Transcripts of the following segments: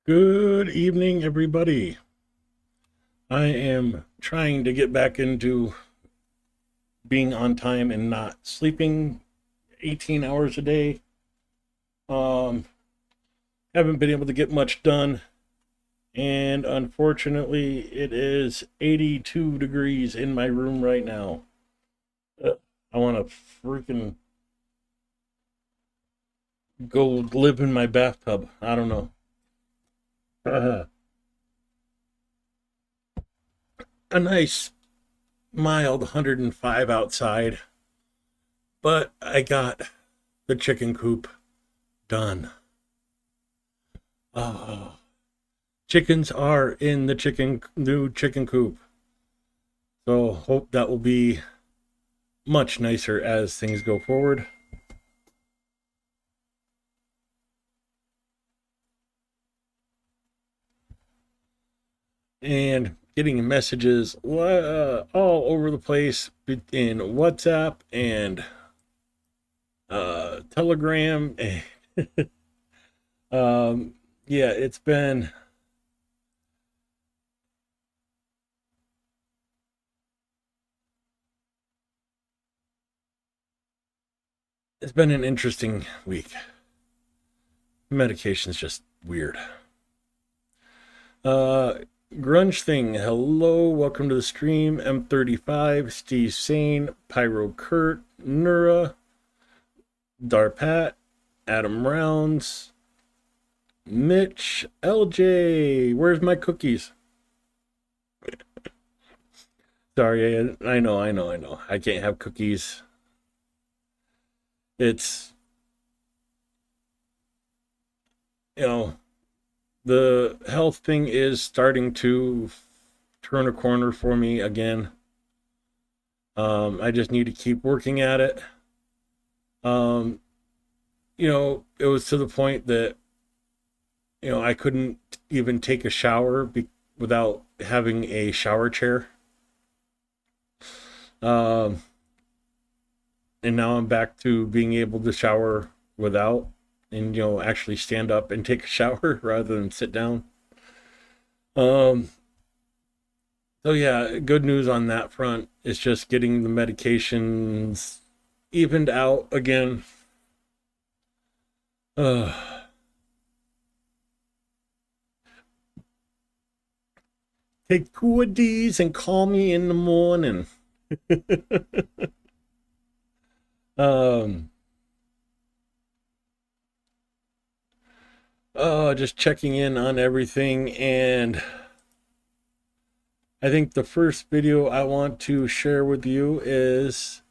Good evening, everybody. I am trying to get back into being on time and not sleeping 18 hours a day. Haven't been able to get much done, and unfortunately, it is 82 degrees in my room right now. I want to freaking go live in my bathtub. I don't know. A nice mild 105 outside, but I got the chicken coop done. Oh, chickens are in the new chicken coop. So hope that will be much nicer as things go forward. And getting messages all over the place in WhatsApp and Telegram. Yeah, it's been an interesting week. Medication's just weird. Grunge Thing, hello, welcome to the stream. M35, Steve Sane, Pyro Kurt, Nura, Darpat, Adam Rounds, Mitch, LJ, where's my cookies? Sorry, I know. I can't have cookies. It's, the health thing is starting to turn a corner for me again. I just need to keep working at it. It was to the point that, I couldn't even take a shower without having a shower chair. And now I'm back to being able to shower without, and actually stand up and take a shower rather than sit down. So yeah, good news on that front. It's just getting the medications evened out again. Take 2 of these and call me in the morning. Just checking in on everything, and I think the first video I want to share with you is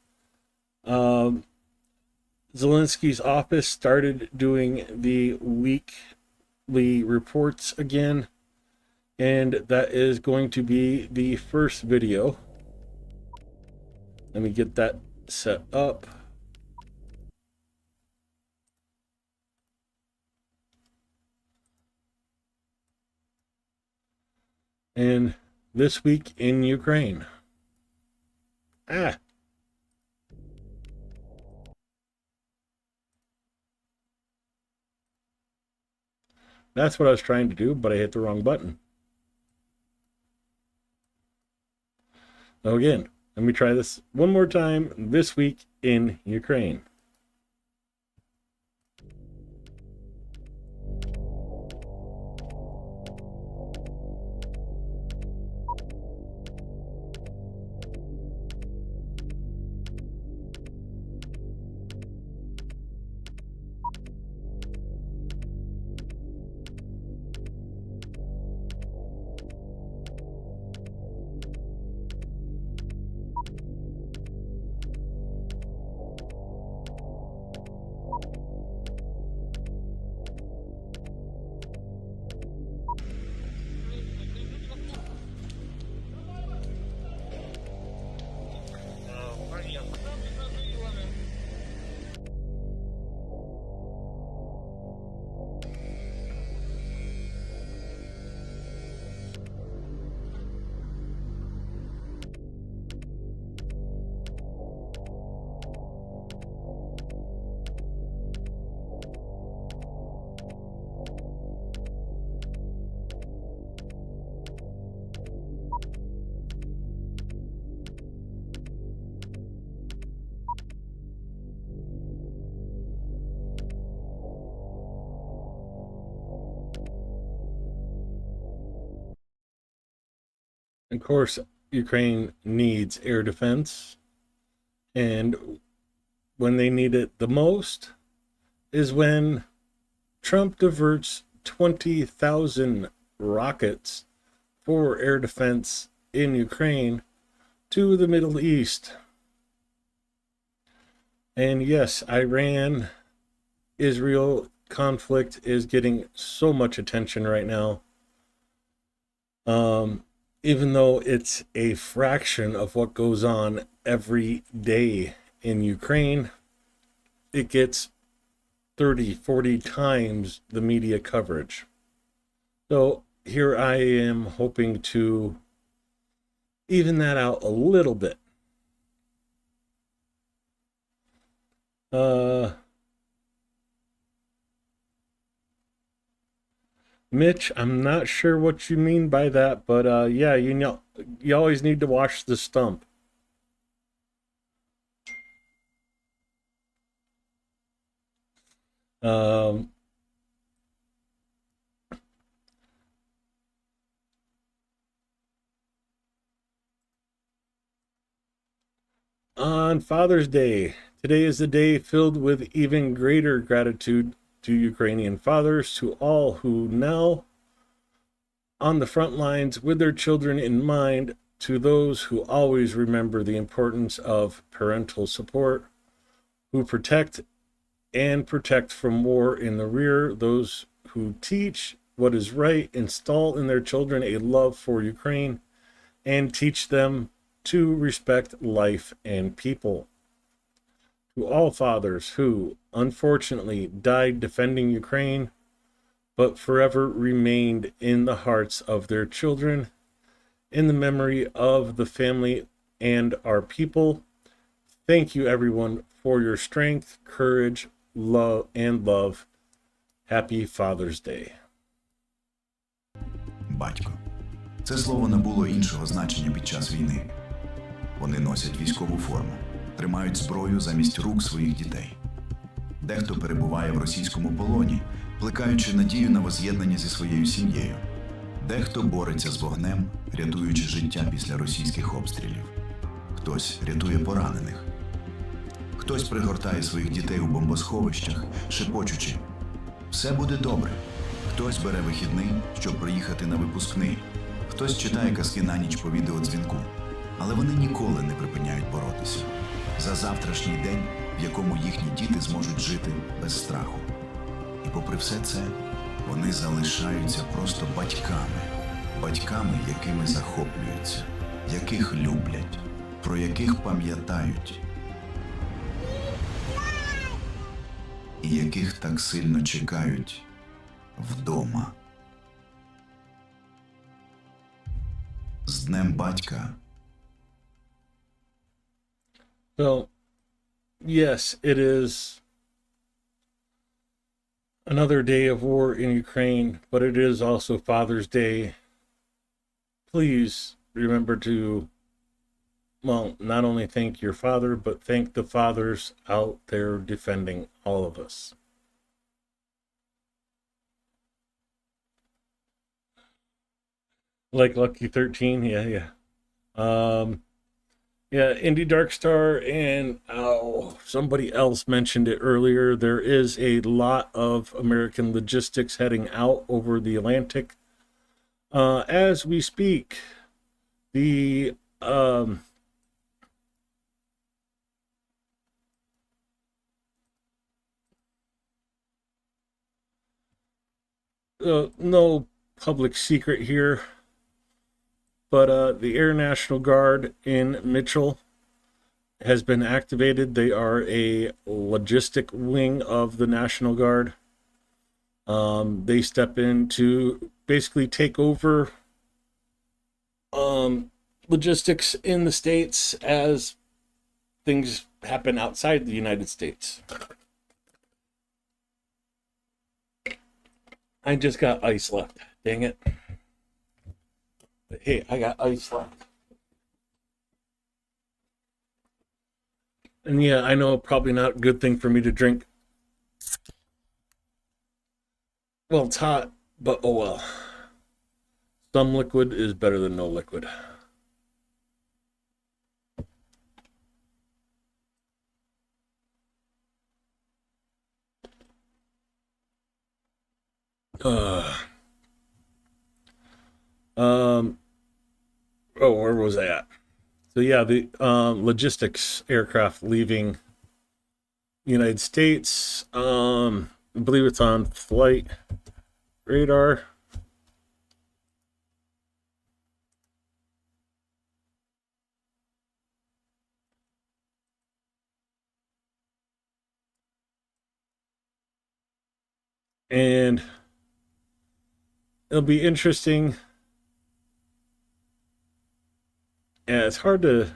Zelensky's office started doing the weekly reports again, and that is going to be the first video. Let me get that set up. And this week in Ukraine. That's what I was trying to do, but I hit the wrong button. So again, let me try this one more time. This week in Ukraine. Of course, Ukraine needs air defense, and when they need it the most is when Trump diverts 20,000 rockets for air defense in Ukraine to the Middle East. And yes, Iran Israel conflict is getting so much attention right now. Even though it's a fraction of what goes on every day in Ukraine, it gets 30, 40 times the media coverage. So here I am hoping to even that out a little bit. Mitch, I'm not sure what you mean by that, but yeah, you know, you always need to watch the stump. Um, on Father's Day, today is the day filled with even greater gratitude to Ukrainian fathers, to all who now on the front lines with their children in mind, to those who always remember the importance of parental support, who protect and protect from war in the rear, those who teach what is right, install in their children a love for Ukraine, and teach them to respect life and people. To all fathers who, unfortunately, died defending Ukraine, but forever remained in the hearts of their children, in the memory of the family and our people. Thank you, everyone, for your strength, courage, love, and love. Happy Father's Day. Батько. Це слово набуло іншого значення під час війни. Вони носять військову форму, тримають зброю замість рук своїх дітей. Дехто перебуває в російському полоні, плекаючи надію на воз'єднання зі своєю сім'єю. Дехто бореться з вогнем, рятуючи життя після російських обстрілів. Хтось рятує поранених. Хтось пригортає своїх дітей у бомбосховищах, шепочучи «Все буде добре». Хтось бере вихідний, щоб приїхати на випускний. Хтось читає казки на ніч по відеодзвінку. Але вони ніколи не припиняють боротися за завтрашній день, в якому їхні діти зможуть жити без страху. І попри все це, вони залишаються просто батьками. Батьками, якими захоплюються, яких люблять, про яких пам'ятають. І яких так сильно чекають вдома. З Днем батька. Well, yes, it is another day of war in Ukraine, but it is also Father's Day. Please remember to, well, not only thank your father, but thank the fathers out there defending all of us. Like Lucky 13, yeah. Yeah, Indie Darkstar and somebody else mentioned it earlier. There is a lot of American logistics heading out over the Atlantic. As we speak, the no public secret here, but the Air National Guard in Mitchell has been activated. They are a logistic wing of the National Guard. They step in to basically take over logistics in the States as things happen outside the United States. I just got ice left. Dang it. But hey, I got ice left. And yeah, I know probably not a good thing for me to drink. Well, it's hot, but oh well. Some liquid is better than no liquid. Uh, um, oh, where was I at? So yeah, the logistics aircraft leaving the United States. I believe it's on flight radar. And it'll be interesting. Yeah, it's hard to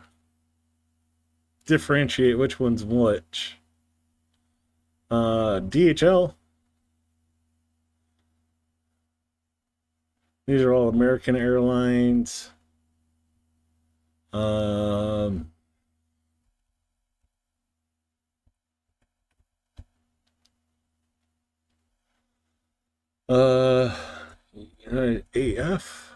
differentiate which one's which. DHL. These are all American Airlines. Um, uh, AF.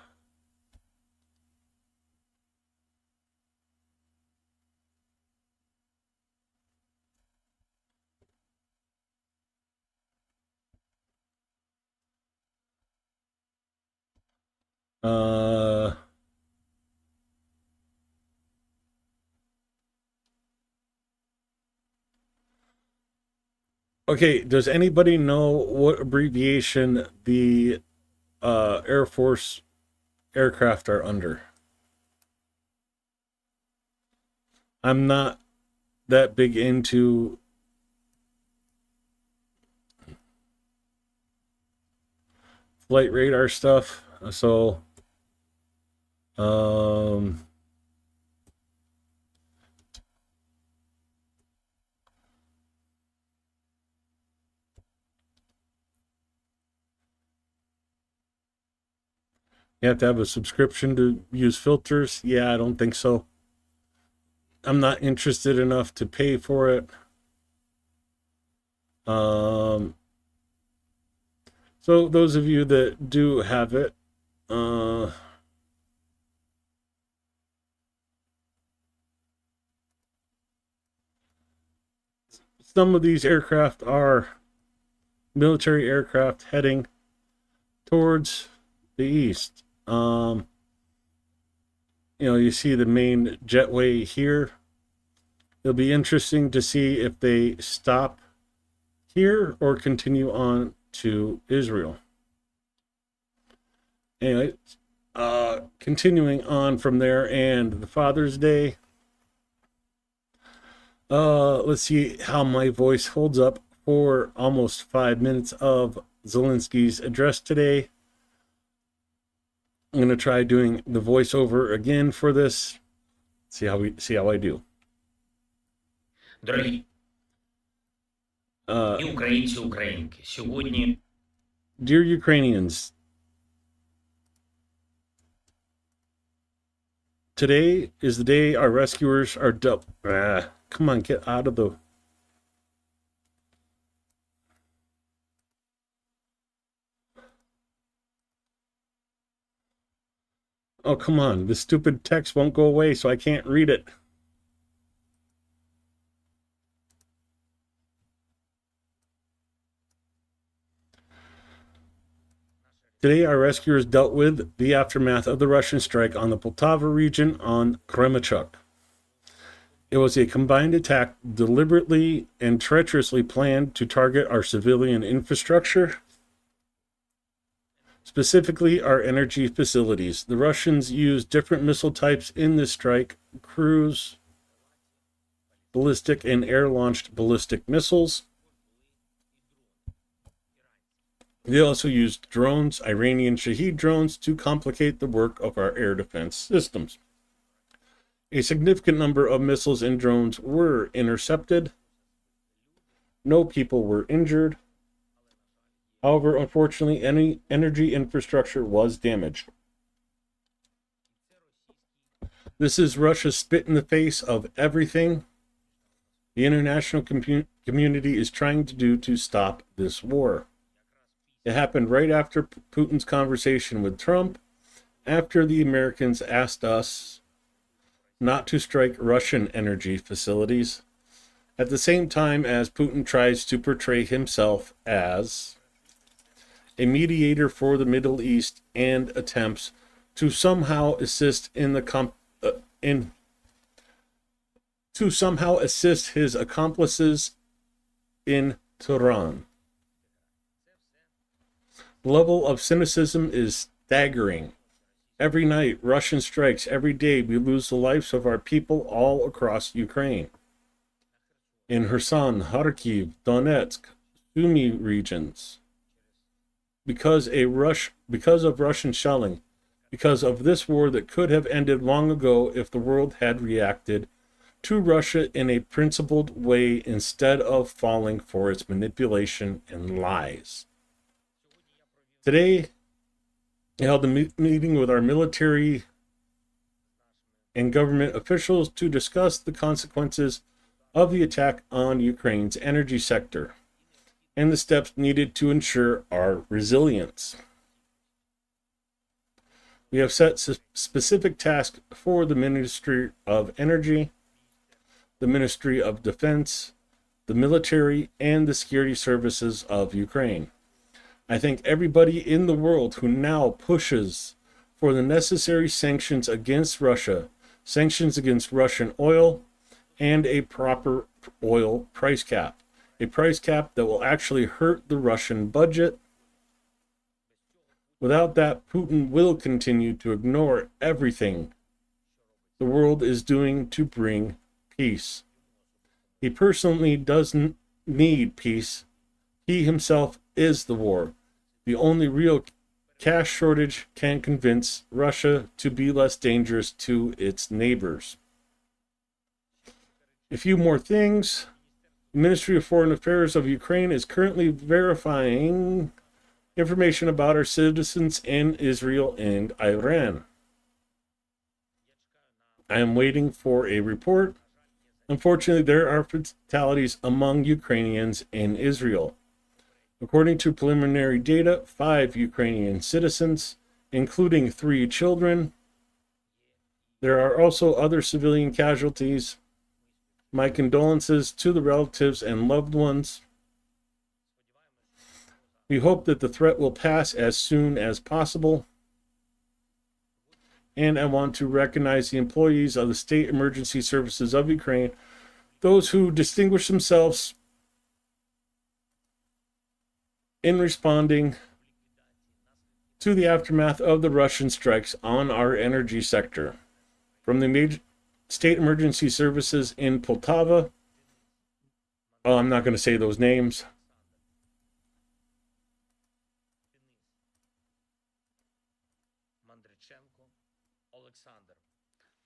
Uh, okay, does anybody know what abbreviation the Air Force aircraft are under? I'm not that big into flight radar stuff, so um, you have to have a subscription to use filters. Yeah, I don't think so. I'm not interested enough to pay for it. Um, so those of you that do have it, some of these aircraft are military aircraft heading towards the east. You see the main jetway here. It'll be interesting to see if they stop here or continue on to Israel. Anyway, continuing on from there and the Father's Day. Let's see how my voice holds up for almost 5 minutes of Zelensky's address today. I'm going to try doing the voiceover again for this. See how I do. Дорогі українці, українки, сьогодні Dear Ukrainians, today is the day our rescuers are dealt. Come on, get out of the. Oh, come on. This stupid text won't go away, so I can't read it. Today, our rescuers dealt with the aftermath of the Russian strike on the Poltava region on Kremenchuk. It was a combined attack deliberately and treacherously planned to target our civilian infrastructure, specifically our energy facilities. The Russians used different missile types in this strike: cruise, ballistic, and air-launched ballistic missiles. They also used drones, Iranian Shahed drones, to complicate the work of our air defense systems. A significant number of missiles and drones were intercepted. No people were injured. However, unfortunately, any energy infrastructure was damaged. This is Russia's spit in the face of everything the international community is trying to do to stop this war. It happened right after Putin's conversation with Trump, after the Americans asked us not to strike Russian energy facilities, at the same time as Putin tries to portray himself as a mediator for the Middle East, and attempts to somehow assist his accomplices in Tehran. The level of cynicism is staggering. Every night, Russian strikes. Every day, we lose the lives of our people all across Ukraine. In Kherson, Kharkiv, Donetsk, Sumy regions. Because of Russian shelling, because of this war that could have ended long ago if the world had reacted to Russia in a principled way instead of falling for its manipulation and lies. Today, I held a meeting with our military and government officials to discuss the consequences of the attack on Ukraine's energy sector and the steps needed to ensure our resilience. We have set specific tasks for the Ministry of Energy, the Ministry of Defense, the military, and the security services of Ukraine. I thank everybody in the world who now pushes for the necessary sanctions against Russia, sanctions against Russian oil, and a proper oil price cap. A price cap that will actually hurt the Russian budget. Without that, Putin will continue to ignore everything the world is doing to bring peace. He personally doesn't need peace. He himself is the war. The only real cash shortage can convince Russia to be less dangerous to its neighbors. A few more things. The Ministry of Foreign Affairs of Ukraine is currently verifying information about our citizens in Israel and Iran. I am waiting for a report. Unfortunately, there are fatalities among Ukrainians in Israel. According to preliminary data, 5 Ukrainian citizens, including 3 children. There are also other civilian casualties. My condolences to the relatives and loved ones. We hope that the threat will pass as soon as possible. And I want to recognize the employees of the State Emergency Services of Ukraine, those who distinguish themselves in responding to the aftermath of the Russian strikes on our energy sector. From the major State Emergency Services in Poltava, I'm not going to say those names.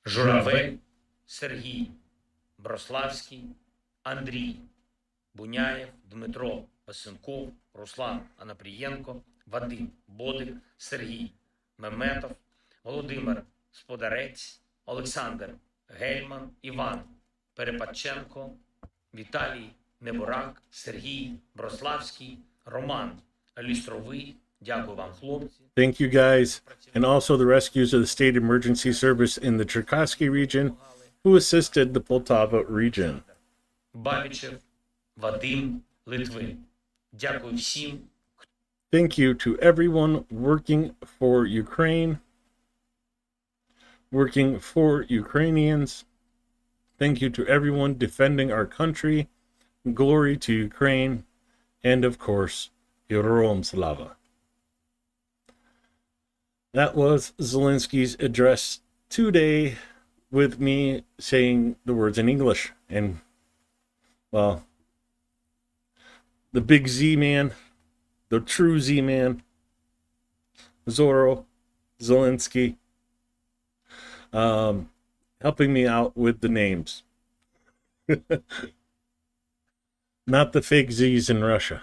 Журавель, Сергій, Брославський, Андрій, Буняєв, Дмитро, Пасенков, Руслан Анапрієнко, Вадим Бодик, Сергій Меметов, Володимир Сподарець, Олександр Гельман, Іван Перепадченко, Віталій Неборак, Сергій Брославський, Роман Лістровий. Дякую вам, хлопці. Thank you guys, and also the rescues of the State Emergency Service in the Cherkasky region who assisted the Poltava region. Бабічев, Вадим, Литвин. Дякую всім. Thank you to everyone working for Ukraine, working for Ukrainians. Thank you to everyone defending our country. Glory to Ukraine. And of course, Heroam Slava. That was Zelensky's address today with me saying the words in English. And, well, the big Z man, the true Z man, Zoro Zelensky, helping me out with the names. Not the fake Z's in Russia.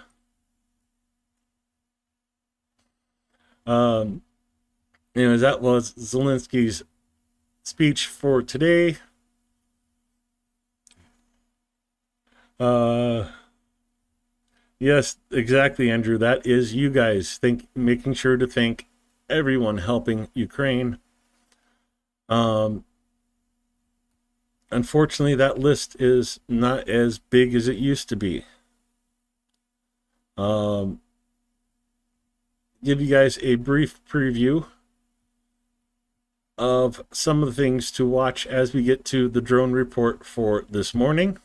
Anyways, that was Zelensky's speech for today. Yes, exactly, Andrew. That is you guys making sure to thank everyone helping Ukraine. Unfortunately, that list is not as big as it used to be. give you guys a brief preview of some of the things to watch as we get to the drone report for this morning.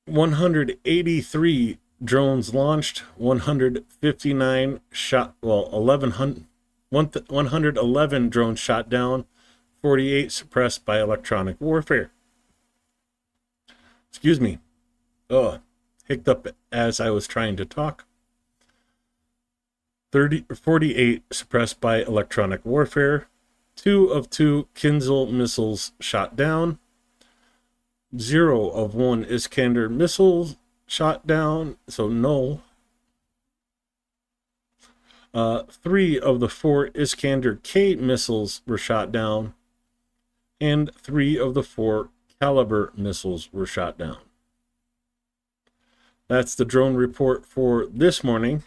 183 drones launched, 159 shot, 111 drones shot down, 48 suppressed by electronic warfare. Excuse me. Hiccuped up as I was trying to talk. 48 suppressed by electronic warfare. 2 of 2 Kinzhal missiles shot down. 0 of 1 Iskander missiles shot down, so no. 3 of the 4 Iskander K missiles were shot down, and 3 of the 4 Caliber missiles were shot down. That's the drone report for this morning.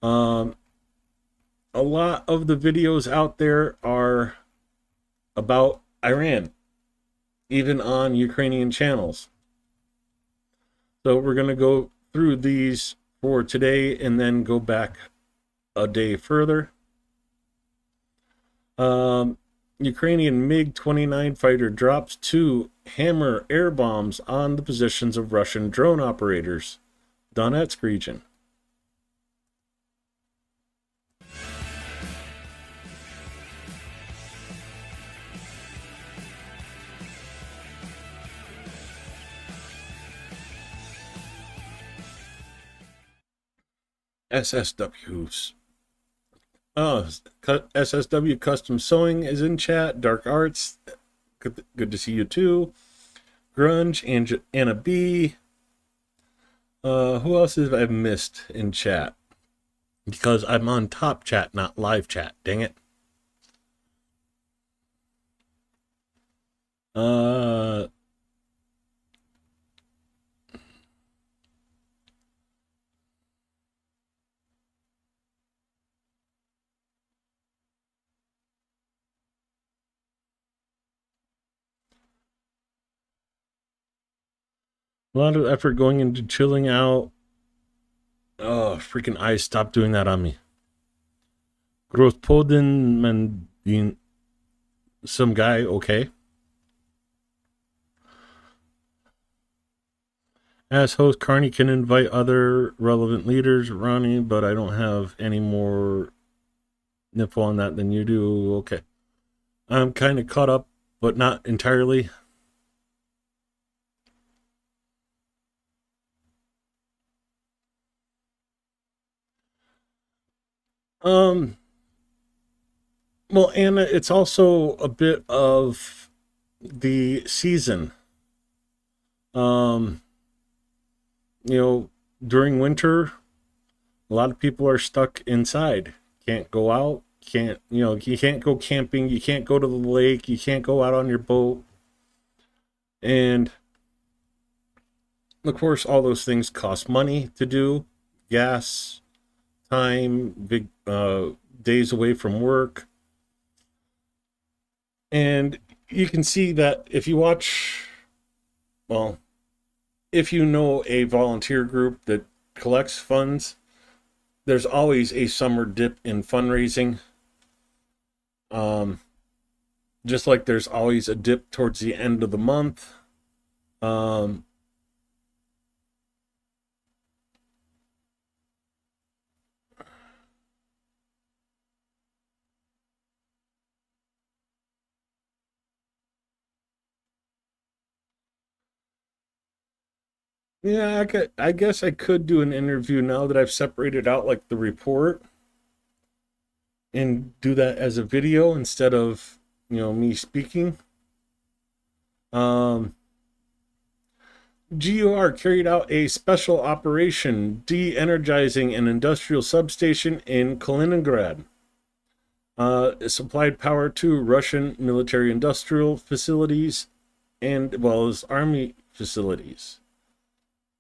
A lot of the videos out there are about Iran, even on Ukrainian channels. So we're going to go through these for today and then go back a day further. Ukrainian MiG-29 fighter drops 2 Hammer air bombs on the positions of Russian drone operators, Donetsk region. SSWs. SSW Custom Sewing is in chat. Dark Arts, good to see you too. Grunge, Anna B. Who else have I missed in chat? Because I'm on top chat, not live chat. Dang it. A lot of effort going into chilling out. Oh, freaking eyes, stop doing that on me. Grospodin Mandin. Some guy, okay. As host, Carney can invite other relevant leaders, Ronnie, but I don't have any more info on that than you do. Okay. I'm kind of caught up, but not entirely. Well, Anna, it's also a bit of the season. During winter, a lot of people are stuck inside. Can't go out. You can't go camping. You can't go to the lake. You can't go out on your boat. And of course, all those things cost money to do. Gas, time, big days away from work. And you can see that if you watch, well, if you know a volunteer group that collects funds, there's always a summer dip in fundraising. Just like there's always a dip towards the end of the month. Yeah, I guess I could do an interview now that I've separated out like the report and do that as a video instead of, me speaking. GUR carried out a special operation de-energizing an industrial substation in Kaliningrad. It supplied power to Russian military industrial facilities and as well as army facilities.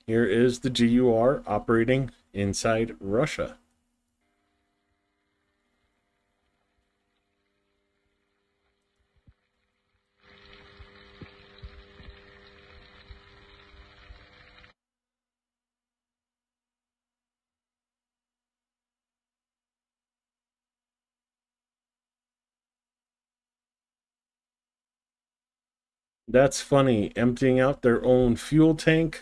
Here is the GUR operating inside Russia. That's funny. Emptying out their own fuel tank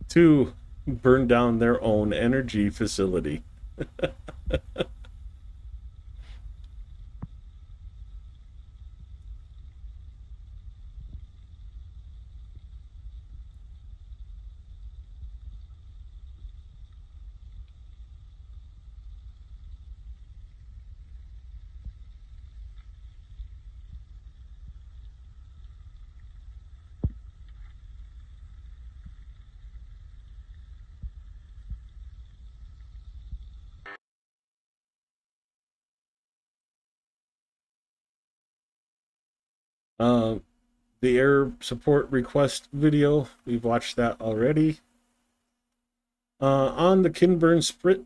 to burn down their own energy facility. Uh, the air support request video, we've watched that already. On the Kinburn spit,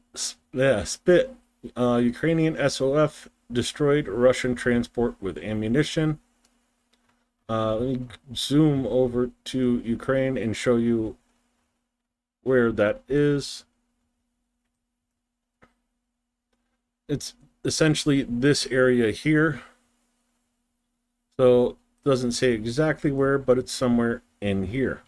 Ukrainian SOF destroyed Russian transport with ammunition. Let me zoom over to Ukraine and show you where that is. It's essentially this area here. So it doesn't say exactly where, but it's somewhere in here.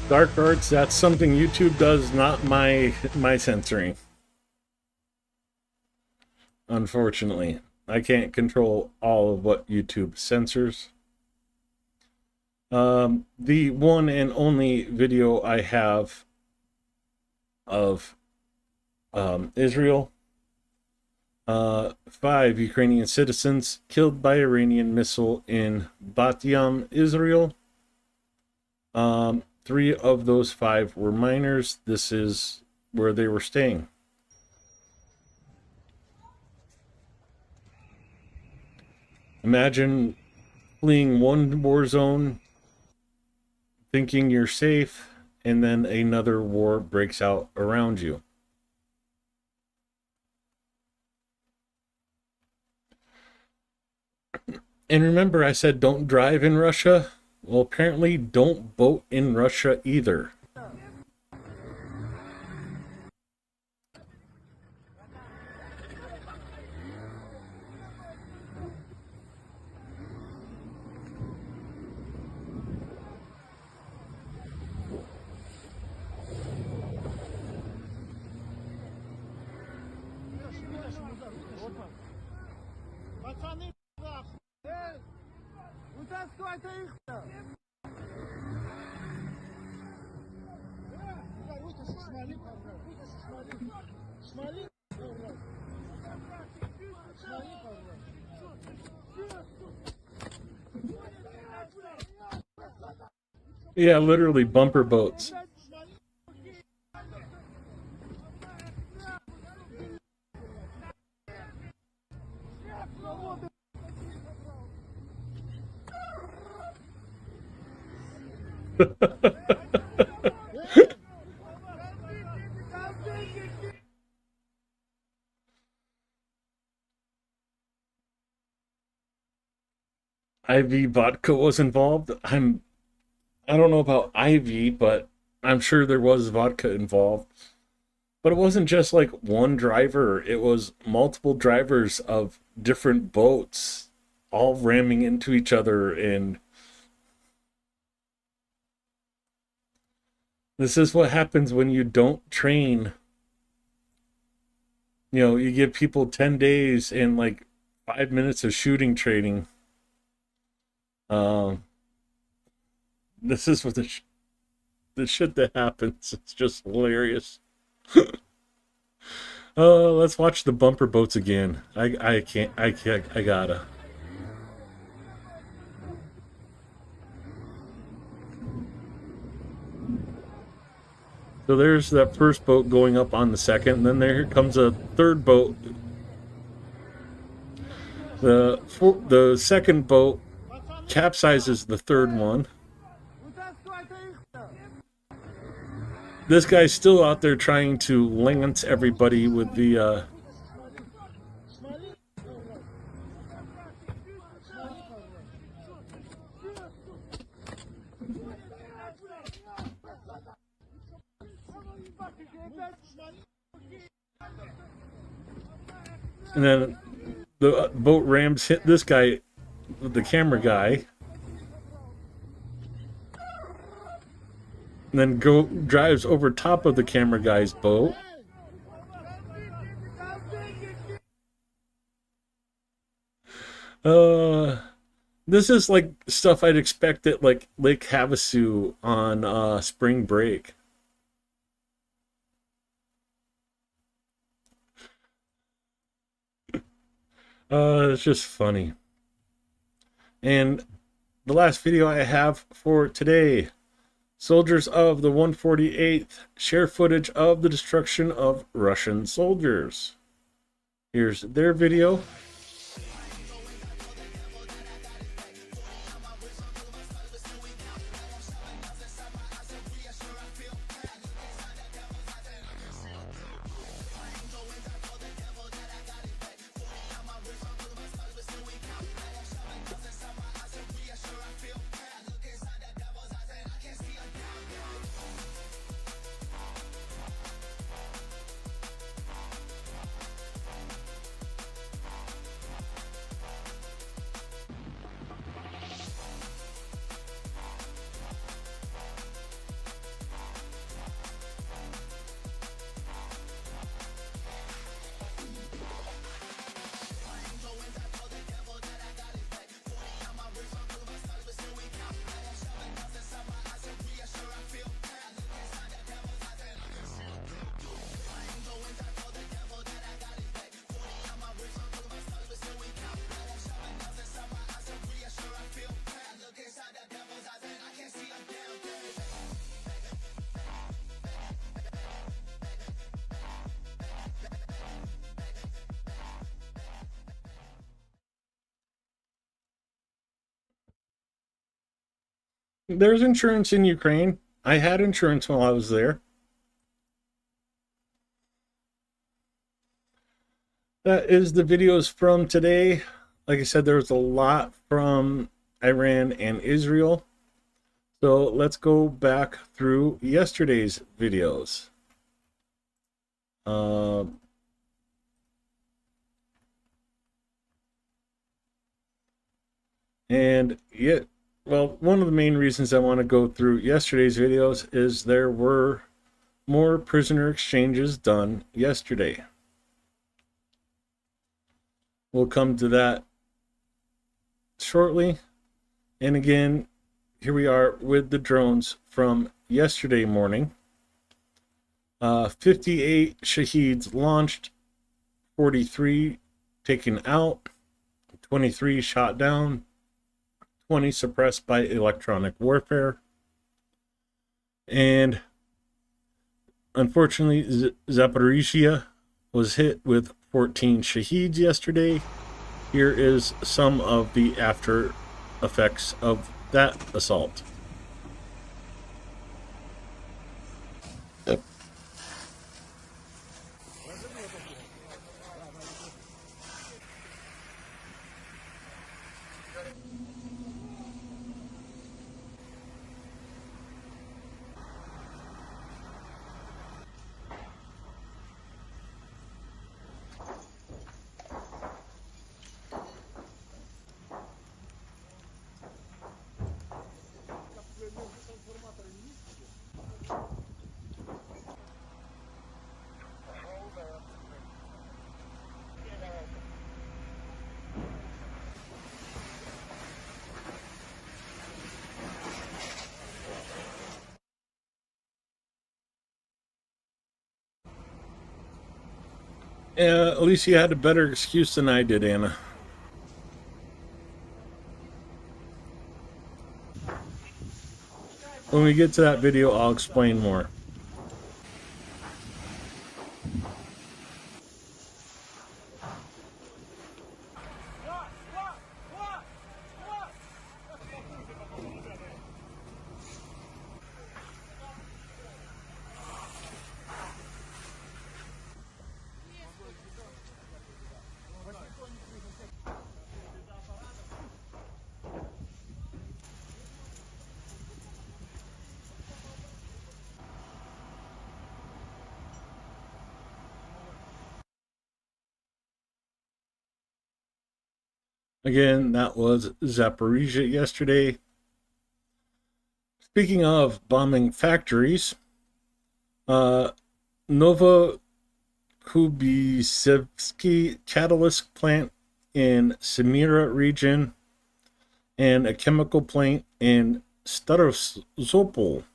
Dark arts, that's something YouTube does, not my censoring. Unfortunately, I can't control all of what YouTube censors. The one and only video I have of Israel, 5 Ukrainian citizens killed by Iranian missile in Bat Yam, Israel. 3 of those 5 were minors. This is where they were staying. Imagine fleeing one war zone, thinking you're safe, and then another war breaks out around you. And remember, I said don't drive in Russia? Well, apparently don't boat in Russia either. Yeah, literally bumper boats. IV vodka was involved. I don't know about IV, but I'm sure there was vodka involved. But it wasn't just like one driver, it was multiple drivers of different boats all ramming into each other. And this is what happens when you don't train. You know, you give people 10 days and like 5 minutes of shooting training. This is what the shit that happens. It's just hilarious. Let's watch the bumper boats again. I can't, I gotta. So there's that first boat going up on the second, and then there comes a third boat. The second boat capsizes the third one. This guy's still out there trying to lance everybody with the and then the boat rams hit this guy, the camera guy, and then drives over top of the camera guy's boat. This is like stuff I'd expect at like Lake Havasu on spring break. It's just funny. And the last video I have for today, soldiers of the 148th share footage of the destruction of Russian soldiers. Here's their video. There's insurance in Ukraine. I had insurance while I was there. That is the videos from today. Like I said, there was a lot from Iran and Israel. So let's go back through yesterday's videos. Well, one of the main reasons I want to go through yesterday's videos is there were more prisoner exchanges done yesterday. We'll come to that shortly. And again, here we are with the drones from yesterday morning. 58 Shaheeds launched, 43 taken out, 23 shot down, 20 suppressed by electronic warfare. And unfortunately, Zaporizhia was hit with 14 Shaheeds yesterday. Here is some of the after effects of that assault. At least you had a better excuse than I did, Anna. When we get to that video, I'll explain more. Again, that was Zaporizhia yesterday. Speaking of bombing factories, Novokubisevsky catalyst plant in Semira region and a chemical plant in Starovzopol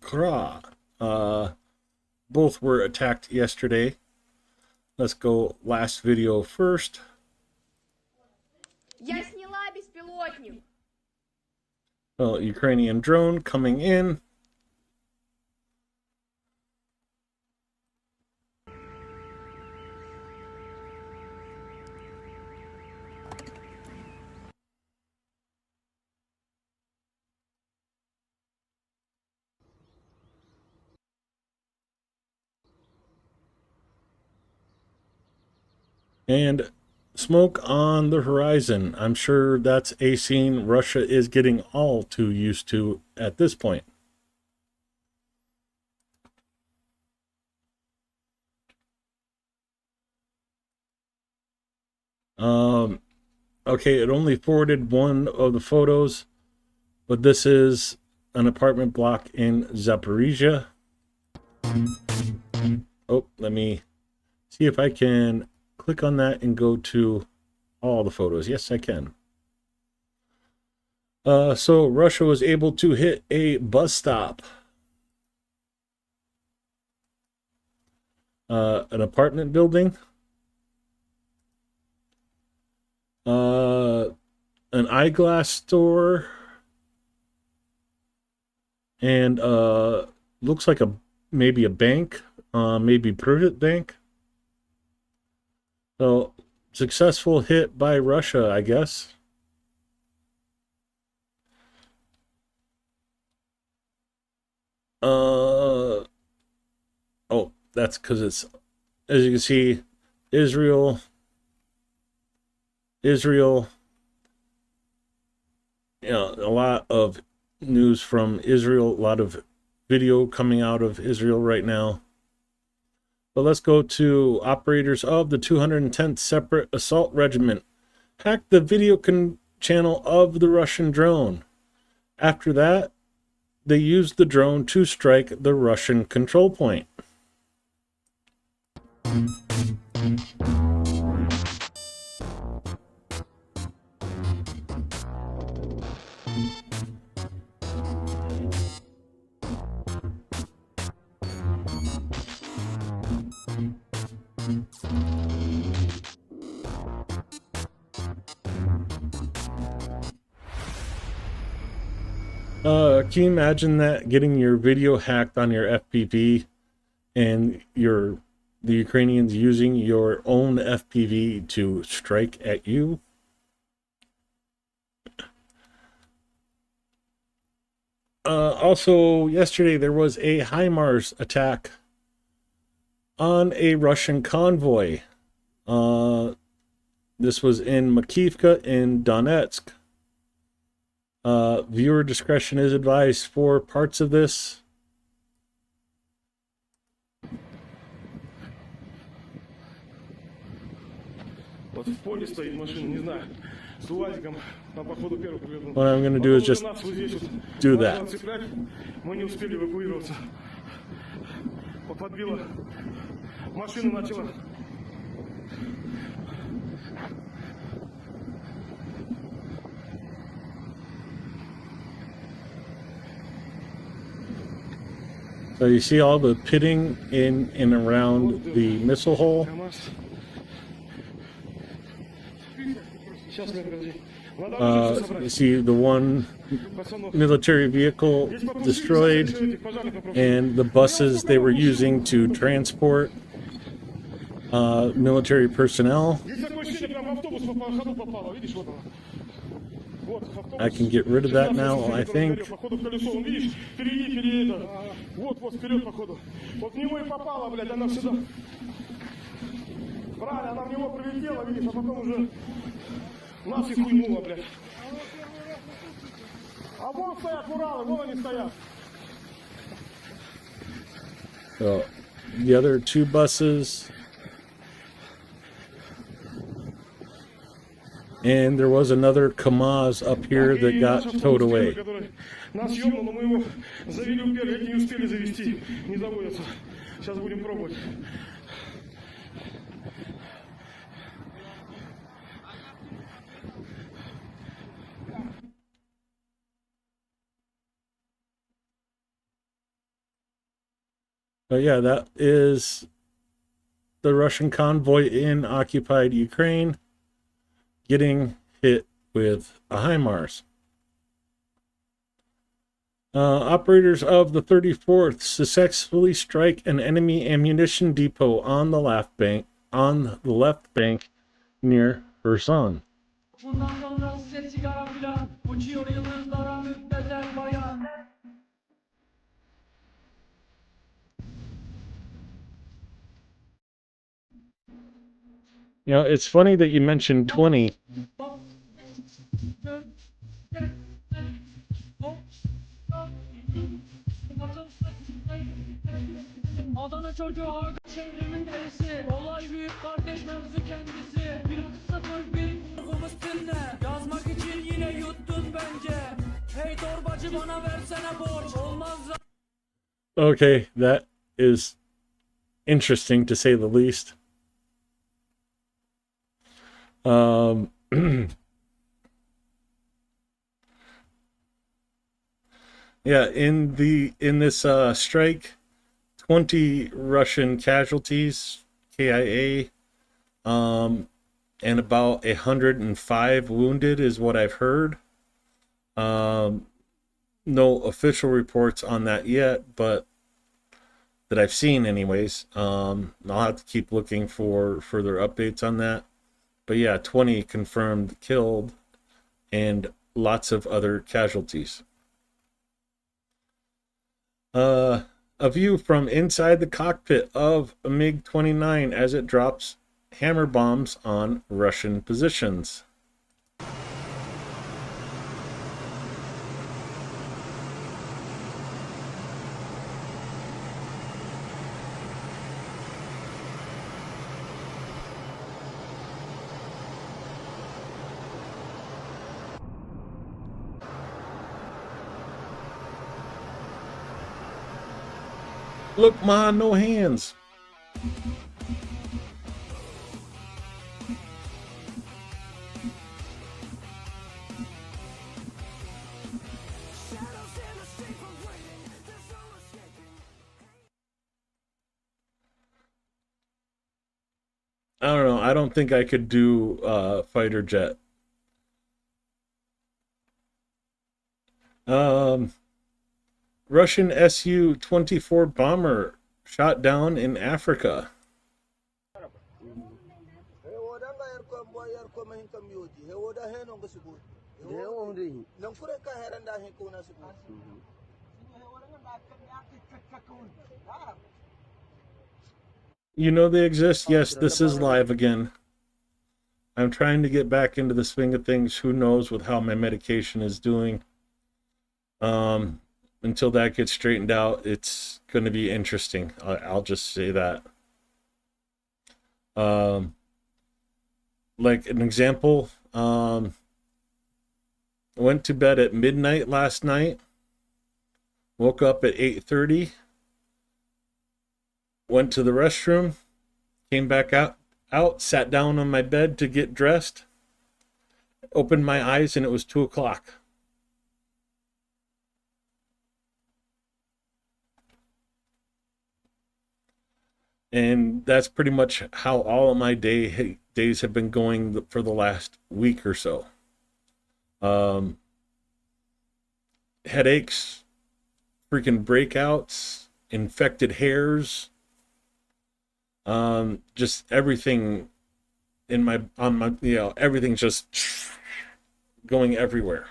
Kra. Both were attacked yesterday. Let's go last video first. Я сняла беспилотник. Well, Ukrainian drone coming in. And smoke on the horizon. I'm sure that's a scene Russia is getting all too used to at this point. Okay, it only forwarded one of the photos, but this is an apartment block in Zaporizhia. Oh, let me see if I can click on that and go to all the photos. Yes, I can. So Russia was able to hit a bus stop, an apartment building, an eyeglass store, and looks like maybe a bank, maybe private bank. So successful hit by Russia, I guess. Oh, that's because it's, as you can see, Israel, you know, a lot of news from Israel, a lot of video coming out of Israel right now. But let's go to operators of the 210th Separate Assault Regiment. Hacked the video channel of the Russian drone. After that, they used the drone to strike the Russian control point. Can you imagine that, getting your video hacked on your FPV and the Ukrainians using your own FPV to strike at you? Also, yesterday there was a HIMARS attack on a Russian convoy. This was in Makivka in Donetsk. Viewer discretion is advised for parts of this. Вот в поле стоит машина, не знаю, с УАЗиком, там походу первый повернул. What I'm going to do is just do that. Мы не успели эвакуироваться. Подбила, машина начала. So you see all the pitting in and around the missile hole. You see the one military vehicle destroyed, and the buses they were using to transport military personnel. I can get rid of that now, I think. So, the other two buses. And there was another KAMAZ up here Так, that и got наш towed автобус первый, away. который на съемном, но мы его завели уперли, эти не успели завести, не заводятся. Сейчас будем пробовать. But yeah, that is the Russian convoy in occupied Ukraine getting hit with a HIMARS. Operators of the 34th successfully strike an enemy ammunition depot on the left bank near Kherson. Bundan sonra size sigara filan uçuyor yıldızlara müptezel bayan. You know, it's funny that you mentioned 20. Adana çocuğu Hakan şehrimin derisi. Olay büyük kardeş mevzu kendisi. Bir sıfır bir korkumuz dinle. Yazmak için yine yuttun bence. Hey torbacı bana versene borç. Olmaz. Okay, that is interesting to say the least. Yeah, in this strike, 20 Russian casualties, KIA, and about 105 wounded is what I've heard. No official reports on that yet, but that I've seen anyways. I'll have to keep looking for further updates on that. But yeah, 20 confirmed killed and lots of other casualties. A view from inside the cockpit of a MiG-29 as it drops hammer bombs on Russian positions. Look, Ma, no hands. I don't know. I don't think I could do fighter jet. Russian Su-24 bomber shot down in Africa. You know they exist? Yes, this is live again. I'm trying to get back into the swing of things. Who knows with how my medication is doing. Until that gets straightened out, it's going to be interesting. I'll just say that. Like an example, I went to bed at midnight last night, woke up at 8:30, went to the restroom, came back out, sat down on my bed to get dressed, opened my eyes, and it was 2 o'clock. And that's pretty much how all of my days have been going for the last week or so. Headaches, freaking breakouts, infected hairs, just everything everything's just going everywhere.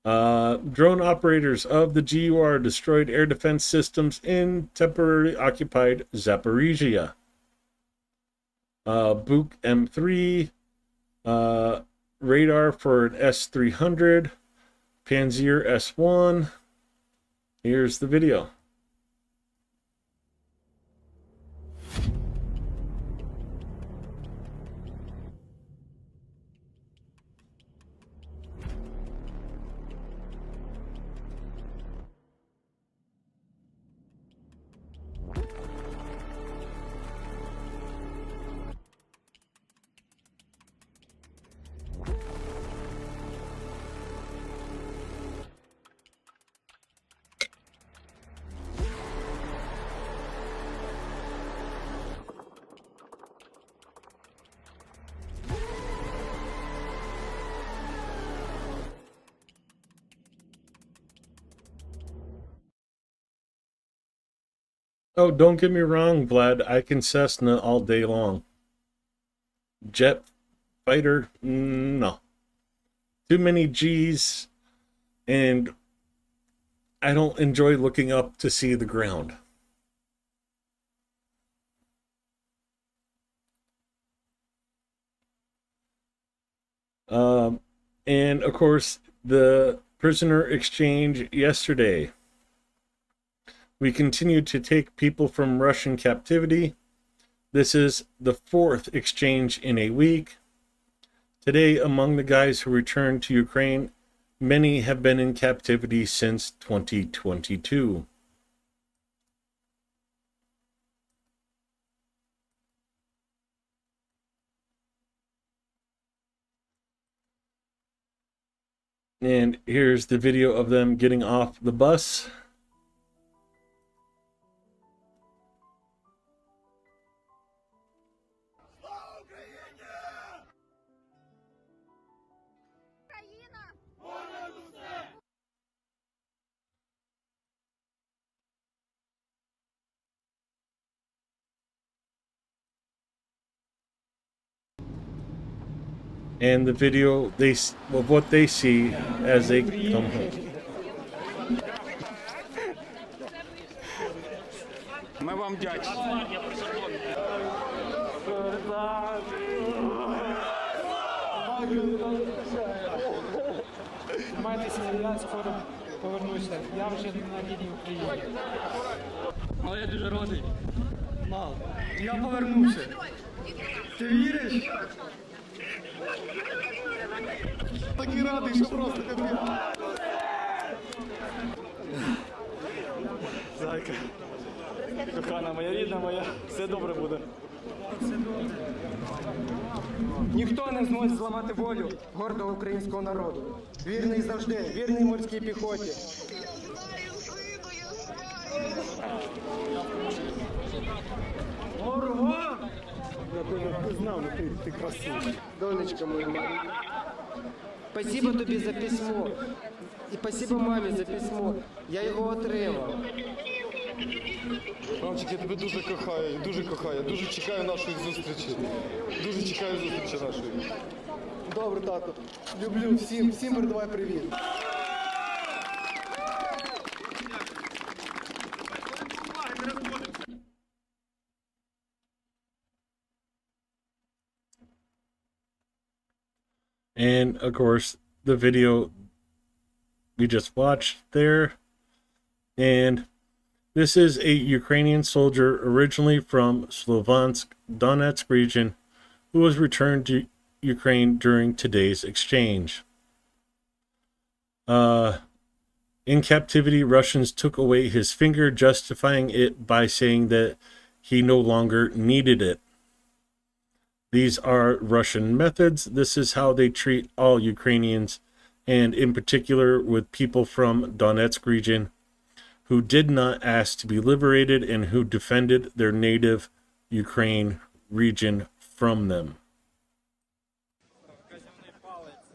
Drone operators of the GUR destroyed air defense systems in temporarily occupied Zaporizhia. Buk M3, radar for an S-300, Panzer S-1. Here's the video. Oh, don't get me wrong, Vlad. I can Cessna all day long. Jet fighter, no. Too many G's, and I don't enjoy looking up to see the ground. And of course, the prisoner exchange yesterday. We continue to take people from Russian captivity. This is the 4th exchange in a week. Today, among the guys who returned to Ukraine, many have been in captivity since 2022. And here's the video of them getting off the bus. And the video of what they see as they come home. Ми вам вдячні. Тримайтеся, я скоро повернуся. Я вже на рідній Україні. Але я дуже радий. Мало. Я повернувся. Ти віриш? Такий радий, що просто капець. Зайка. Кохана моя, рідна моя, все добре буде. Ніхто не зможе зламати волю гордого українського народу. Вірний завжди, вірний морській піхоті. Я знав, ти красивий. Донечка моя маленька. Спасибо тобі за письмо. І спасибо мамі за письмо. Я його отримав. Мамчик, я тебе дуже кохаю, дуже чекаю нашої зустрічі. Дуже чекаю зустрічі нашої. Добре, тато. Люблю всім передавай привіт. And of course, the video we just watched there. And this is a Ukrainian soldier originally from Slovansk, Donetsk region, who was returned to Ukraine during today's exchange. In captivity, Russians took away his finger, justifying it by saying that he no longer needed it. These are Russian methods. This is how they treat all Ukrainians, and in particular with people from Donetsk region who did not ask to be liberated and who defended their native Ukraine region from them. Вказівний палець.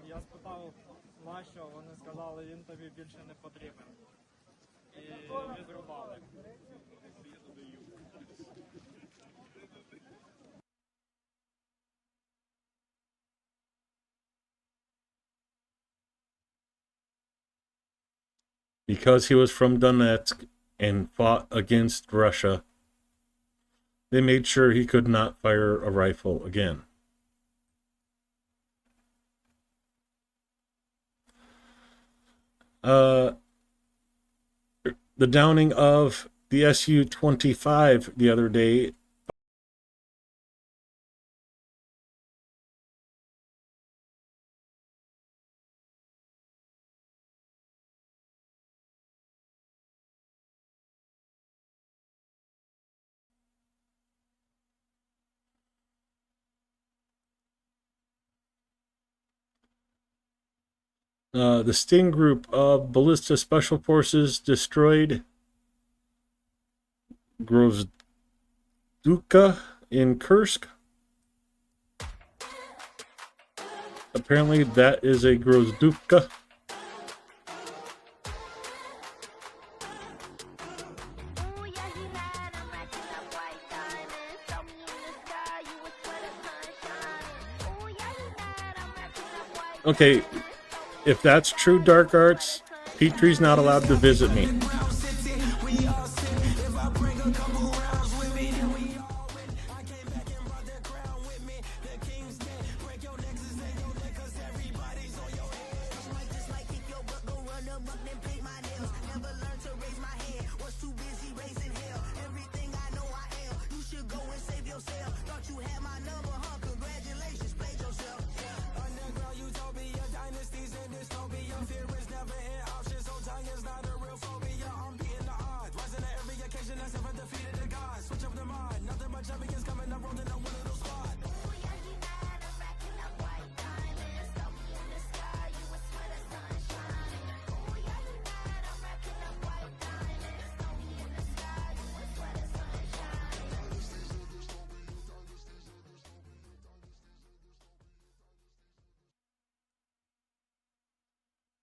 І я спитав, нащо, вони сказали, він тобі більше не потрібен. І відрубали. Because he was from Donetsk and fought against Russia, they made sure he could not fire a rifle again. The downing of the Su-25 the other day. The Sting group of Ballista Special Forces destroyed Grozduka in Kursk. Apparently that is a Grozduka. Ой, Okay, if that's true dark arts, Petrie's not allowed to visit me.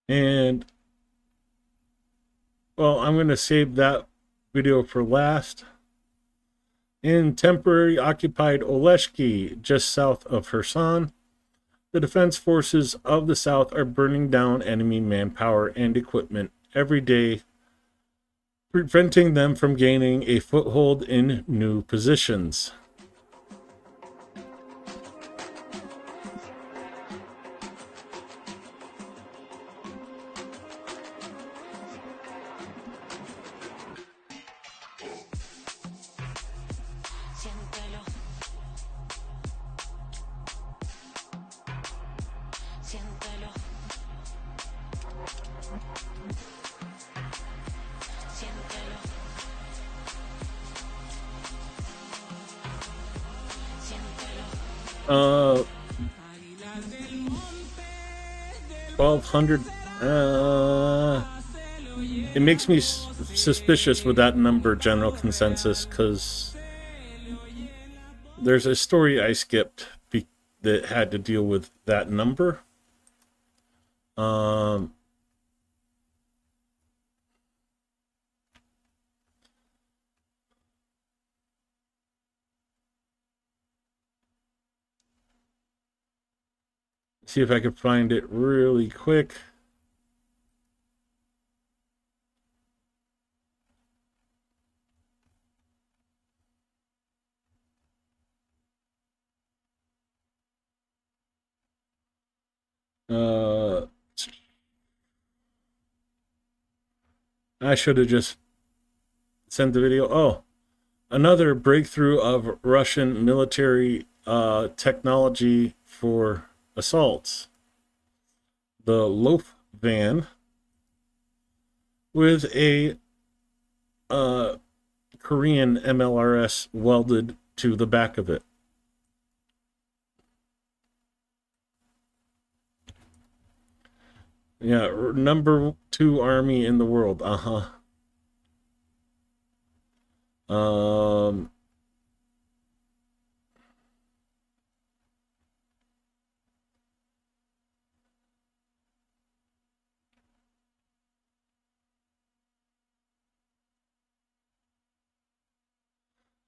And, well, I'm going to save that video for last. In temporary occupied Oleshki, just south of Kherson, the defense forces of the south are burning down enemy manpower and equipment every day, preventing them from gaining a foothold in new positions. Siéntelo. Siéntelo. Siéntelo. Uh, 1200. It makes me suspicious with that number, general consensus, because there's a story I skipped that had to deal with that number. See if I can find it really quick. I should have just sent the video. Oh, another breakthrough of Russian military technology for assaults. The loaf van with a Korean MLRS welded to the back of it. Yeah, number 2 army in the world.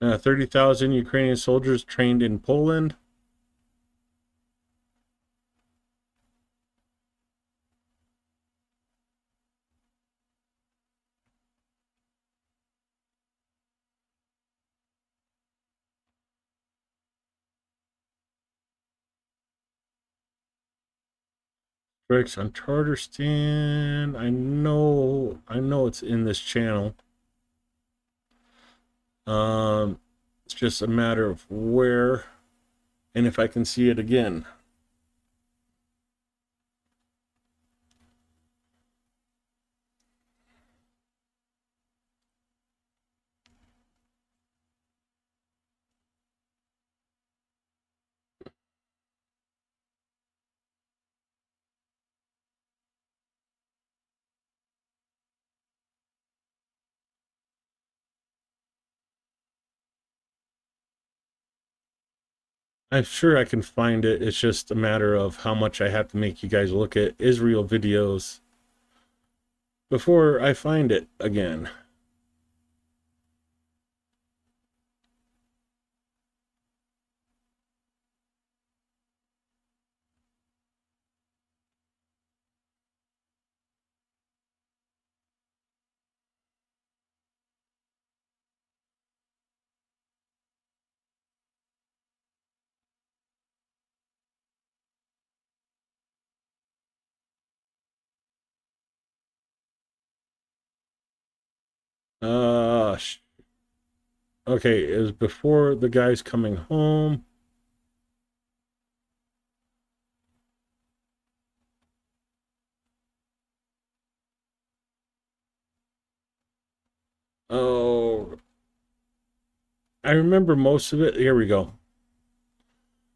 30,000 Ukrainian soldiers trained in Poland. Strikes on Charterstan. I know it's in this channel. It's just a matter of where and if I can see it again. I'm sure I can find it. It's just a matter of how much I have to make you guys look at Israel videos before I find it again. Uh, okay, it was before the guys coming home. Oh, I remember most of it. Here we go.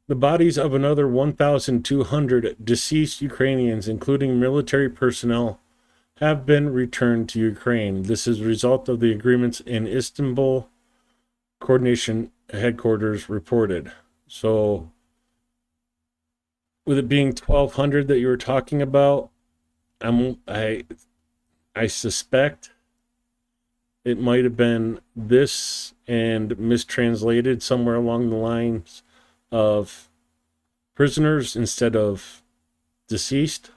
The bodies of another 1,200 deceased Ukrainians, including military personnel, have been returned to Ukraine. This is a result of the agreements in Istanbul, coordination headquarters reported. So, with it being 1,200 that you were talking about, I suspect it might have been this and mistranslated somewhere along the lines of prisoners instead of deceased.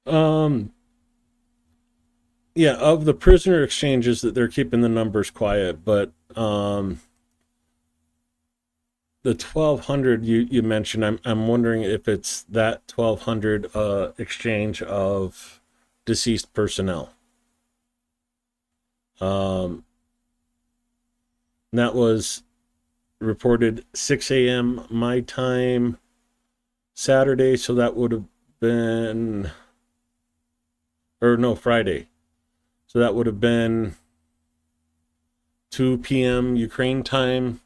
Um, yeah, of the prisoner exchanges that they're keeping the numbers quiet, but the 1,200 you mentioned, I'm wondering if it's that 1,200 exchange of deceased personnel. That was reported 6 a.m. my time Saturday, so that would have been, or no, Friday. So that would have been 2 p.m. Ukraine time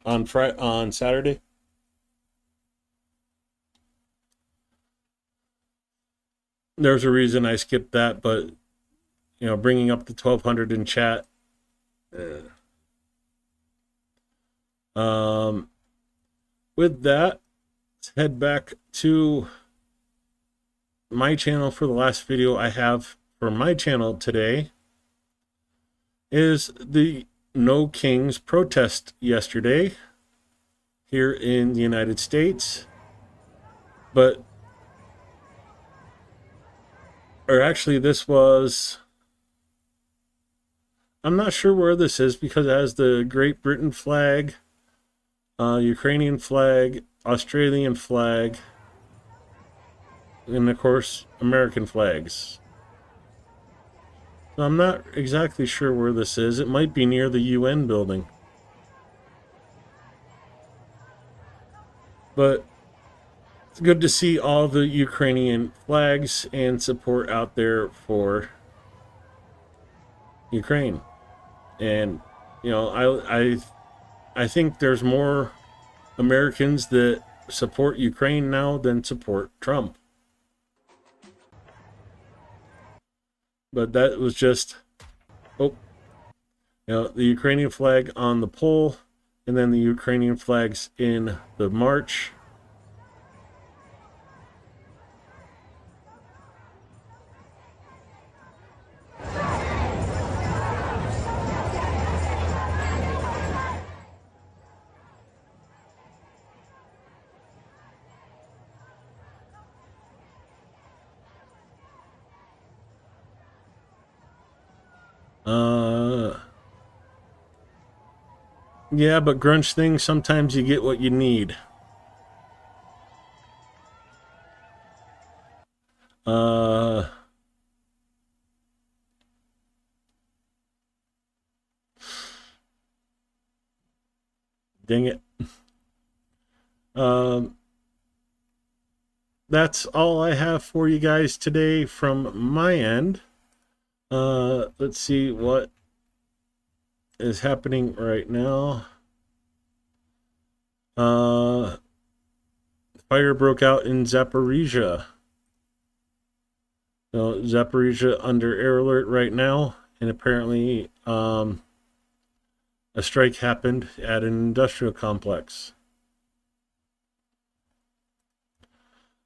on Saturday. There's a reason I skipped that, but bringing up the 1,200 in chat. With that, let's head back to my channel. For the last video I have for my channel today is the No Kings protest yesterday here in the United States. But, or actually this was, I'm not sure where this is because it has the Great Britain flag, Ukrainian flag, Australian flag, and of course American flags. So I'm not exactly sure where this is. It might be near the UN building. But it's good to see all the Ukrainian flags and support out there for Ukraine. And I think there's more Americans that support Ukraine now than support Trump. But that was just, the Ukrainian flag on the pole, and then the Ukrainian flags in the march. Yeah, but grunge things, sometimes you get what you need. Dang it. That's all I have for you guys today from my end. Let's see what is happening right now. Fire broke out in Zaporizhia. So Zaporizhia under air alert right now, and apparently a strike happened at an industrial complex.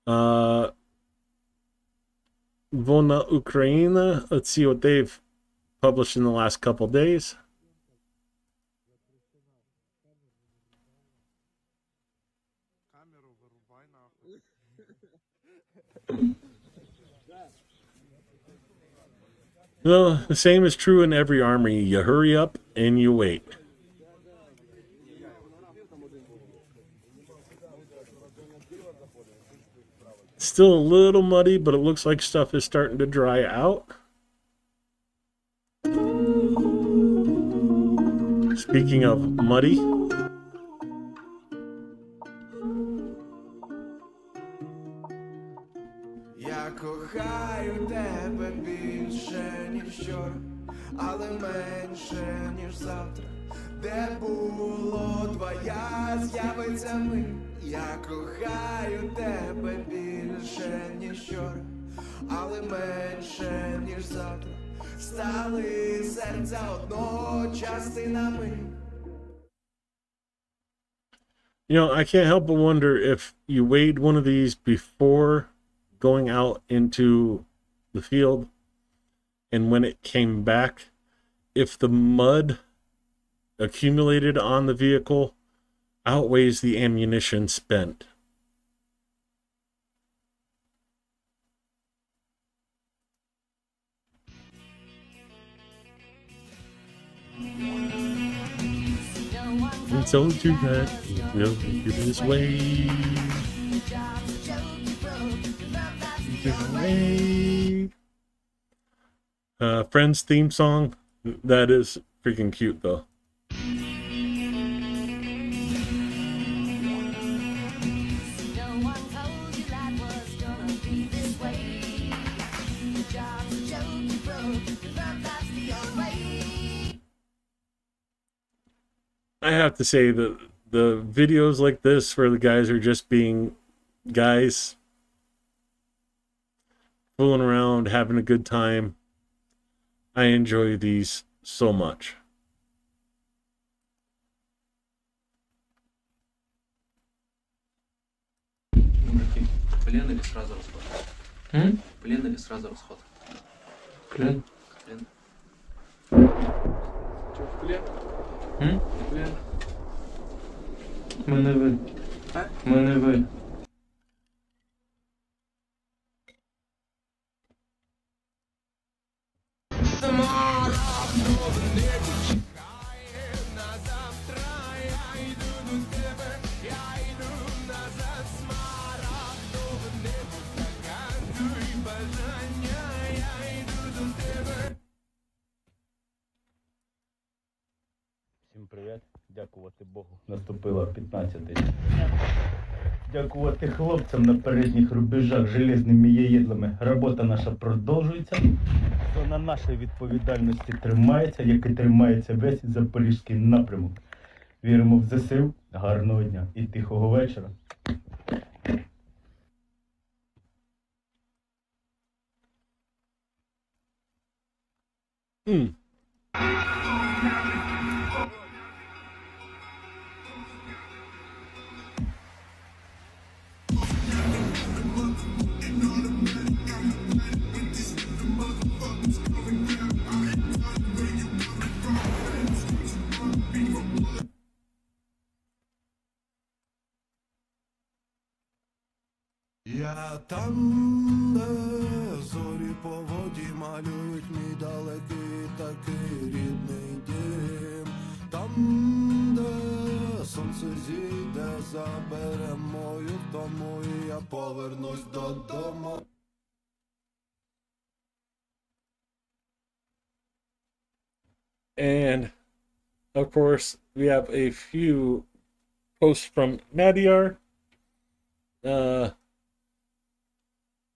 Volna Ukraina, let's see what they've published in the last couple days. Well, the same is true in every army. You hurry up and you wait. Still a little muddy, but it looks like stuff is starting to dry out. Speaking of muddy, Я кохаю тебе більше, ніж вчора, але менше, ніж завтра. Де було твоя з'явиться ми. Я кохаю тебе більше, ніж вчора, але менше, ніж завтра. Стали серця одного частинами. you know, I can't help but wonder if you weighed one of these before going out into the field, and when it came back, if the mud accumulated on the vehicle outweighs the ammunition spent. And so to that, we'll do this way. Friends theme song. That is freaking cute, though. I have to say that the videos like this where the guys are just being guys, fooling around, having a good time, I enjoy these so much. Плен или сразу расход? Плен или сразу расход? Плен. Плен. Че, в плен? В плен. Мене ви. Мене ви. Всім привіт, дякувати Богу. Наступило 15-те. Дякувати хлопцям на передніх рубежах железними яєдлами. Робота наша продовжується. Зона нашої відповідальності тримається, як і тримається весь Запорізький напрямок. Віримо в ЗСУ. Гарного дня і тихого вечора. Я там, де зорі по воді малюють мій далекий такий рідний дім. Там, де сонце зійде, забере мою втому, і я повернусь додому. And of course, we have a few posts from Madiar.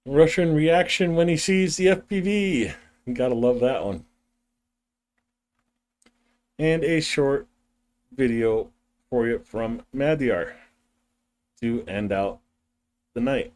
Russian reaction when he sees the FPV. You gotta love that one. And a short video for you from Madiar to end out the night.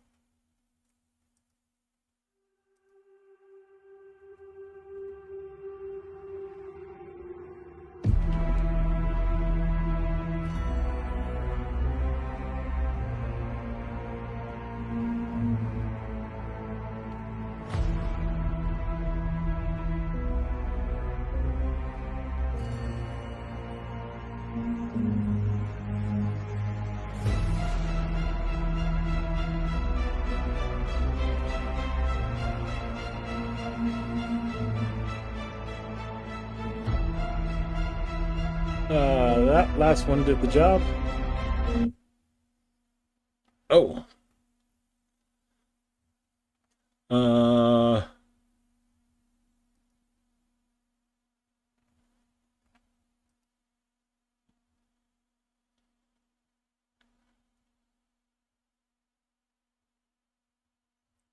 That last one did the job. Oh.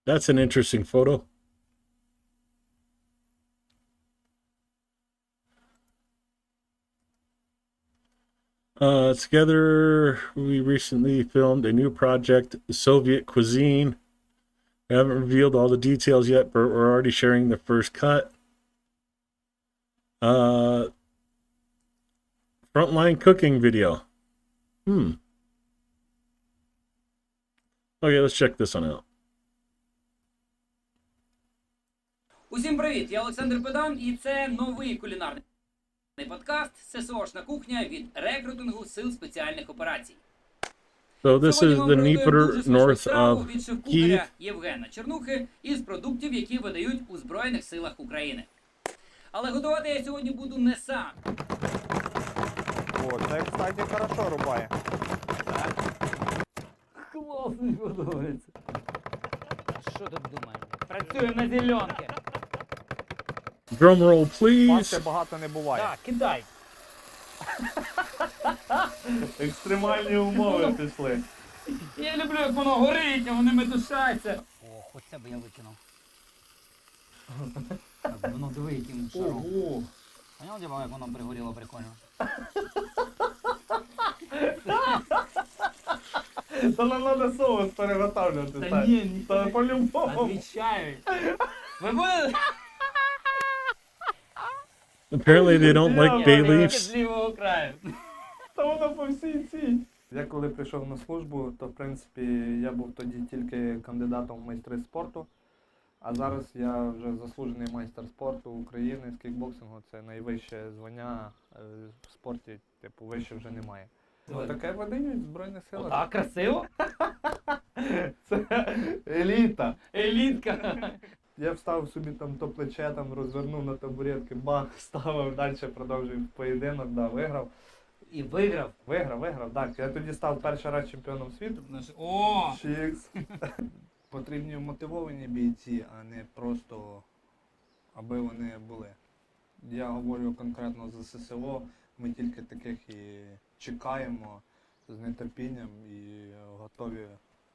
That's an interesting photo. Together, we recently filmed a new project, Soviet Cuisine. We haven't revealed all the details yet, but we're already sharing the first cut. Frontline cooking video. Okay, let's check this one out. Усім привіт! Я Олександр Педан, і це новий кулінарний подкаст «ССОшна кухня» від рекрутингу Сил спеціальних операцій. So this is the Dnieper north of від шеф-кухаря Kyiv. Євгена Чернухи із продуктів, які видають у Збройних силах України. Але готувати я сьогодні буду не сам. О, це, кстати, хорошо рубає. Класно подобається. А що тут думаєш? Працюємо на зеленки. Drum roll, please. Пасти багато не буває. Так, кидай. Екстремальні умови пішли. Я люблю, як воно горить, а вони метушаться. О, хоч це б я викинув. Так, воно диви, яким шаром. Ого. Поняв, Діба, як воно пригоріло прикольно? Та не треба соус переготавлювати. Та ні, ні. Та по-любому. Отвічаю. Ви будете? Apparently they don't like bay З leaves. лівого краю. Та воно по всій цій. Я коли прийшов на службу, то в принципі я був тоді тільки кандидатом в майстри спорту. А зараз я вже заслужений майстер спорту України з кікбоксингу. Це найвище звання в спорті, типу вище вже немає. Таке видають в Збройних силах. Так, красиво? Це еліта. Елітка. Я встав собі там то плече, там розвернув на табуретки, бах, ставив, далі продовжив поєдинок, да, виграв. І виграв. Виграв, так. Я тоді став перший раз чемпіоном світу. О! Чікс. Потрібні мотивовані бійці, а не просто аби вони були. Я говорю конкретно за ССО, ми тільки таких і чекаємо з нетерпінням і готові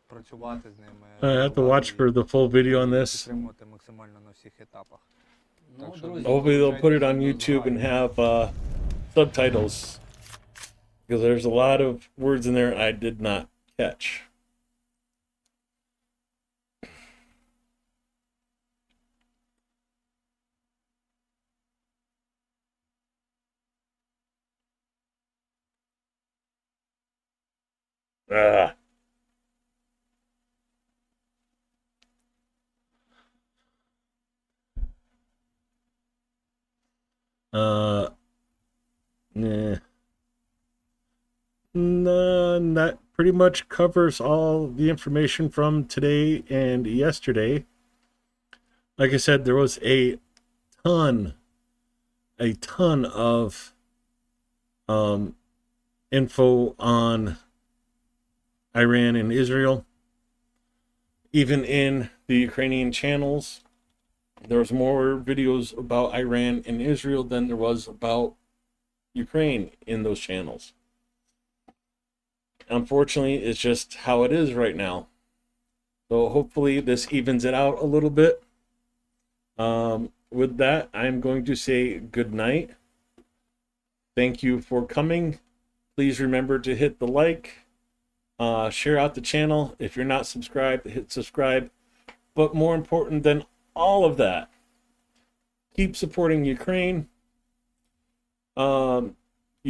працювати з ними. I have to watch for the full video on this. Підтримувати максимально на всіх етапах. Ну, Так що, друзі. Hopefully they'll put it on YouTube and have subtitles. Because there's a lot of words in there I did not catch. Ah. Nah. No, that pretty much covers all the information from today and yesterday. Like I said, there was a ton of info on Iran and Israel. Even in the Ukrainian channels, there was more videos about Iran and Israel than there was about Ukraine in those channels. Unfortunately, it's just how it is right now. So hopefully this evens it out a little bit. With that, I'm going to say good night. Thank you for coming. Please remember to hit the like, share out the channel. If you're not subscribed, hit subscribe. But more important than all of that, keep supporting Ukraine.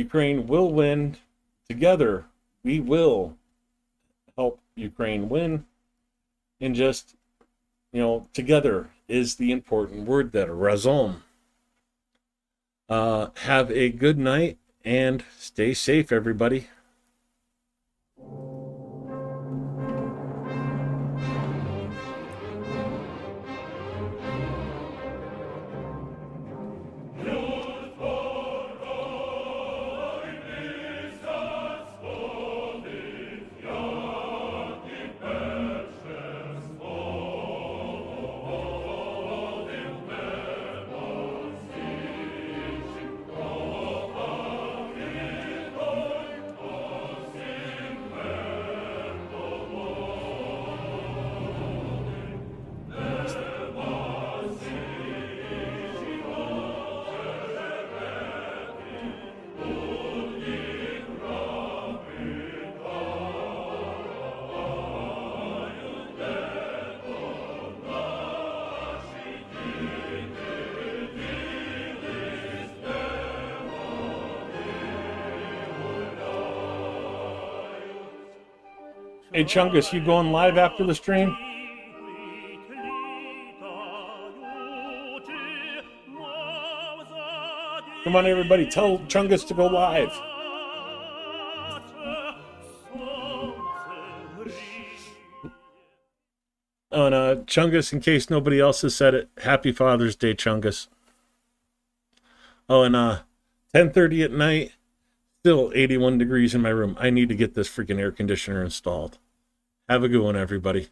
Ukraine will win. Together, we will help Ukraine win. And just, together is the important word there, razon. Have a good night and stay safe, everybody. Hey Chungus, you going live after the stream? Come on, everybody, tell Chungus to go live. Oh, and Chungus, in case nobody else has said it, Happy Father's Day, Chungus. Oh, and 10:30 at night, still 81 degrees in my room. I need to get this freaking air conditioner installed. Have a good one, everybody.